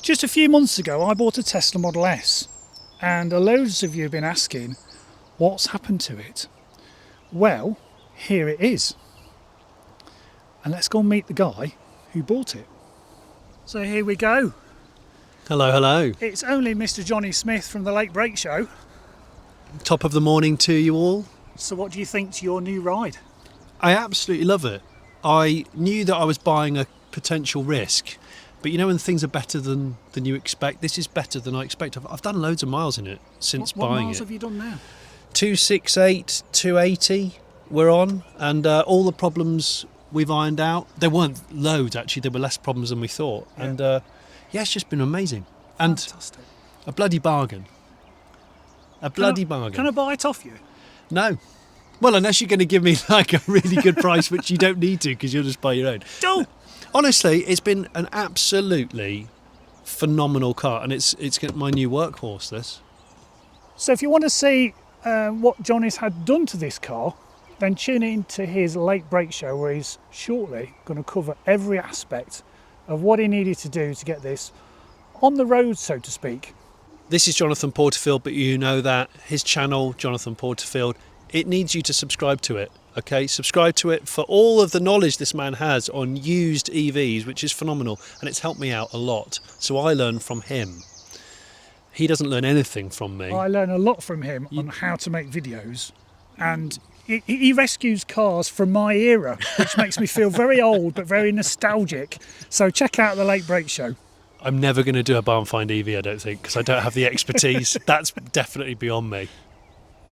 Just a few months ago I bought a Tesla Model S, and loads of you have been asking what's happened to it. Well, here it is. And let's go and meet the guy who bought it. So here we go. Hello, hello. It's only Mr. Jonny Smith from the Late Break Show. Top of the morning to you all. So what do you think to your new ride? I absolutely love it. I knew that I was buying a potential risk, but you know when things are better than you expect, this is better than I expect. I've done loads of miles in it since What buying miles it. have you done now? 268, 280 we're on, and all the problems we've ironed out. There weren't loads actually, there were less problems than we thought. Yeah. And it's just been amazing. And Fantastic. a bloody bargain. Bargain. Can I buy it off you? No. Well, unless you're going to give me like a really good price, which you don't need to because you'll just buy your own. Oh! Honestly, it's been an absolutely phenomenal car, and it's my new workhorse, this. So if you want to see what Jonny's had done to this car, then tune in to his Late Break Show, where he's shortly going to cover every aspect of what he needed to do to get this on the road, so to speak. This is Jonathan Porterfield, but you know that. His channel, Jonathan Porterfield, it needs you to subscribe to it. Okay, subscribe to it for all of the knowledge this man has on used EVs, which is phenomenal, and it's helped me out a lot. So I learn from him. He doesn't learn anything from me. I learn a lot from him on how to make videos, and he rescues cars from my era, which makes me feel very old but very nostalgic. So check out the Late Break Show. I'm never going to do a barn find EV, I don't think, because I don't have the expertise. That's definitely beyond me.